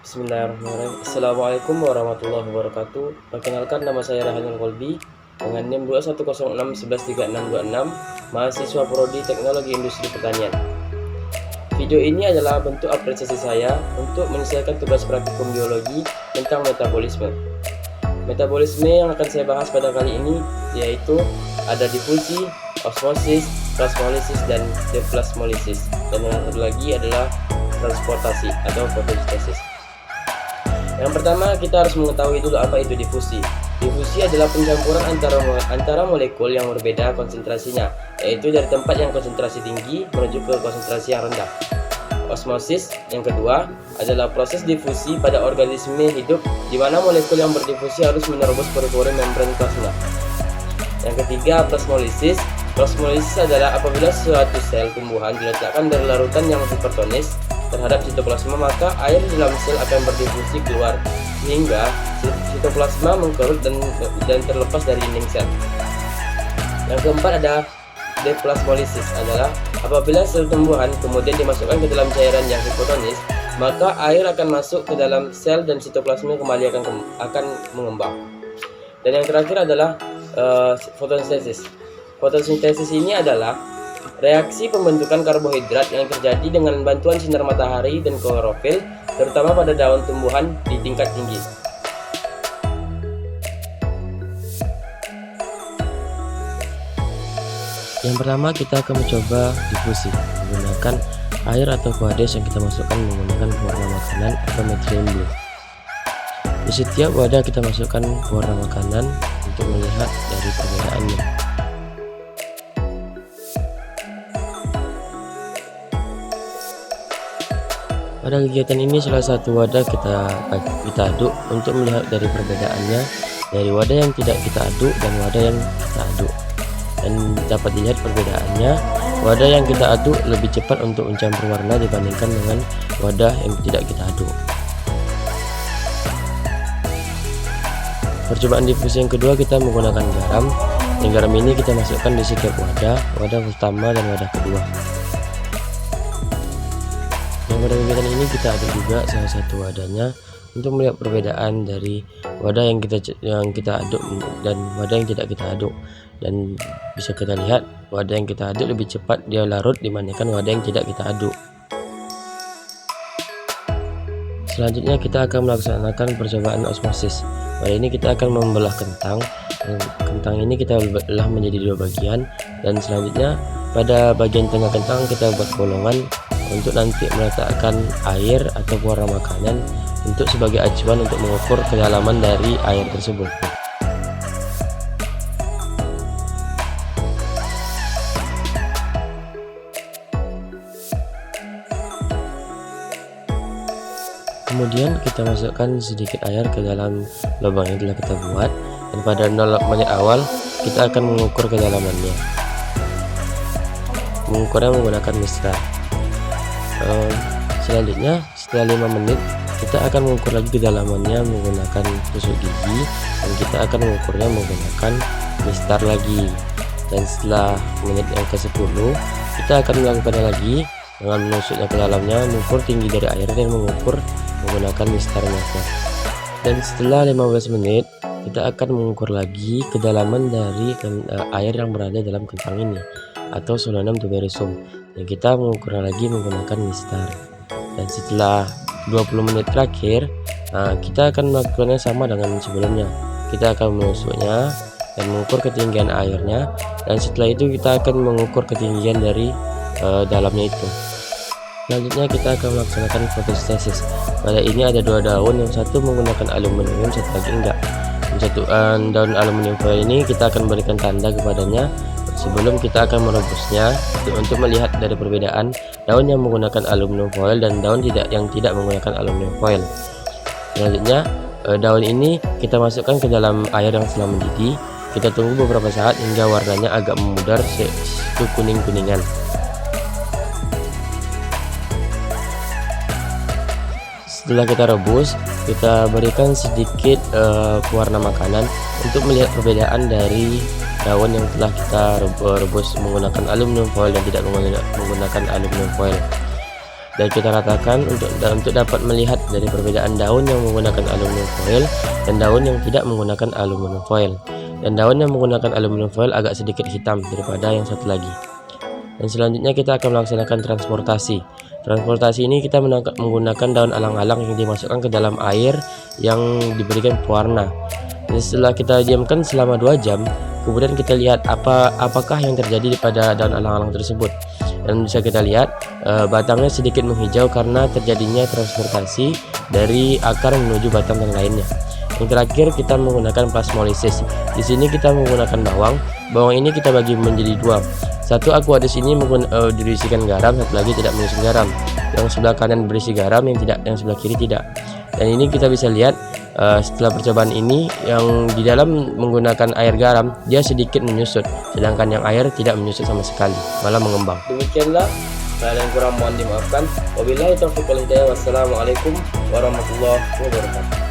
Bismillahirrahmanirrahim. Assalamualaikum warahmatullahi wabarakatuh. Perkenalkan, nama saya Rahanul Kolbi dengan NIM 2106113626, mahasiswa Prodi Teknologi Industri Pertanian. Video ini adalah bentuk apresiasi saya untuk menyelesaikan tugas praktikum biologi tentang metabolisme. Metabolisme yang akan saya bahas pada kali ini yaitu ada difusi, osmosis, plasmolisis, dan deplasmolisis. Dan yang satu lagi adalah transportasi atau fotosintesis. Yang pertama, kita harus mengetahui dulu apa itu difusi. Difusi adalah pencampuran antara molekul yang berbeda konsentrasinya, yaitu dari tempat yang konsentrasi tinggi menuju ke konsentrasi yang rendah. Osmosis yang kedua adalah proses difusi pada organisme hidup di mana molekul yang berdifusi harus menerobos pori-pori membran plasma. Yang ketiga, plasmolisis. Plasmolisis adalah apabila suatu sel tumbuhan diletakkan dari larutan yang hipertonis terhadap sitoplasma, maka air di dalam sel akan berdifusi keluar sehingga sitoplasma mengkerut dan terlepas dari dinding sel. Yang keempat ada deplasmolisis, adalah apabila sel tumbuhan kemudian dimasukkan ke dalam cairan yang hipotonis, maka air akan masuk ke dalam sel dan sitoplasma kembali akan mengembang. Dan yang terakhir adalah fotosintesis. Fotosintesis ini adalah reaksi pembentukan karbohidrat yang terjadi dengan bantuan sinar matahari dan klorofil, terutama pada daun tumbuhan di tingkat tinggi. Yang pertama, kita akan mencoba difusi menggunakan air atau kuades yang kita masukkan menggunakan pewarna makanan atau methylene blue. Di setiap wadah kita masukkan pewarna makanan untuk melihat dari perbedaannya. Pada kegiatan ini salah satu wadah kita aduk untuk melihat dari perbedaannya dari wadah yang tidak kita aduk dan wadah yang kita aduk. Dan dapat dilihat perbedaannya, wadah yang kita aduk lebih cepat untuk mencampur warna dibandingkan dengan wadah yang tidak kita aduk. Percobaan difusi yang kedua, kita menggunakan garam. Dan garam ini kita masukkan di setiap wadah pertama dan wadah kedua. Yang pada kegiatan ini kita aduk juga salah satu wadahnya untuk melihat perbedaan dari wadah yang kita aduk dan wadah yang tidak kita aduk. Dan bisa kita lihat wadah yang kita aduk lebih cepat dia larut dibandingkan wadah yang tidak kita aduk. Selanjutnya kita akan melaksanakan percobaan osmosis. Pada ini kita akan membelah kentang. Kentang ini kita belah menjadi dua bagian, dan selanjutnya pada bagian tengah kentang kita buat bolongan untuk nanti meletakkan air atau pewarna makanan untuk sebagai acuan untuk mengukur kedalaman dari air tersebut. Kemudian kita masukkan sedikit air ke dalam lubang yang telah kita buat, dan pada 0 menit awal kita akan mengukur kedalamannya. Mengukurnya menggunakan mistar. Selanjutnya setelah 5 menit kita akan mengukur lagi kedalamannya menggunakan tusuk gigi, dan kita akan mengukurnya menggunakan mistar lagi. Dan setelah menit yang ke-10 kita akan melakukannya lagi dengan menusuknya ke dalamnya, mengukur tinggi dari air dan mengukur menggunakan mistarnya. Dan setelah 15 menit kita akan mengukur lagi kedalaman dari air yang berada dalam kentang ini atau Solanum tuberosum, dan kita mengukurnya lagi menggunakan mistar. Dan setelah 20 menit terakhir kita akan melakukannya sama dengan sebelumnya. Kita akan menusuknya dan mengukur ketinggian airnya, dan setelah itu kita akan mengukur ketinggian dari dalamnya itu. Selanjutnya kita akan melaksanakan fotosintesis. Pada ini ada dua daun, yang satu menggunakan aluminium, satu lagi enggak. Daun aluminium foil ini kita akan berikan tanda kepadanya sebelum kita akan merebusnya untuk melihat dari perbedaan daun yang menggunakan aluminium foil dan daun yang tidak menggunakan aluminium foil. Selanjutnya daun ini kita masukkan ke dalam air yang telah mendidih. Kita tunggu beberapa saat hingga warnanya agak memudar ke kuning-kuningan. Setelah kita rebus, kita berikan sedikit pewarna makanan untuk melihat perbedaan dari daun yang telah kita rebus menggunakan aluminium foil dan tidak menggunakan aluminium foil. dan kita ratakan untuk dapat melihat dari perbedaan daun yang menggunakan aluminium foil dan daun yang tidak menggunakan aluminium foil. Dan daun yang menggunakan aluminium foil agak sedikit hitam daripada yang satu lagi. Dan selanjutnya kita akan melaksanakan transportasi. Transportasi ini kita menggunakan daun alang-alang yang dimasukkan ke dalam air yang diberikan pewarna. Dan setelah kita diamkan selama 2 jam, kemudian kita lihat apakah yang terjadi pada daun alang-alang tersebut. Dan bisa kita lihat batangnya sedikit menghijau karena terjadinya transportasi dari akar menuju batang yang lainnya. Yang terakhir kita menggunakan plasmolisis. Di sini kita menggunakan bawang. Bawang ini kita bagi menjadi 2. Satu aquadus ini diisikan garam, satu lagi tidak mengisi garam. Yang sebelah kanan berisi garam, yang sebelah kiri tidak. Dan ini kita bisa lihat setelah percobaan ini, yang di dalam menggunakan air garam dia sedikit menyusut, sedangkan yang air tidak menyusut sama sekali, malah mengembang. Demikianlah, hal yang kurang mohon dimaafkan. Wabillahi taufiq wal hidayah. Wassalamualaikum warahmatullahi wabarakatuh.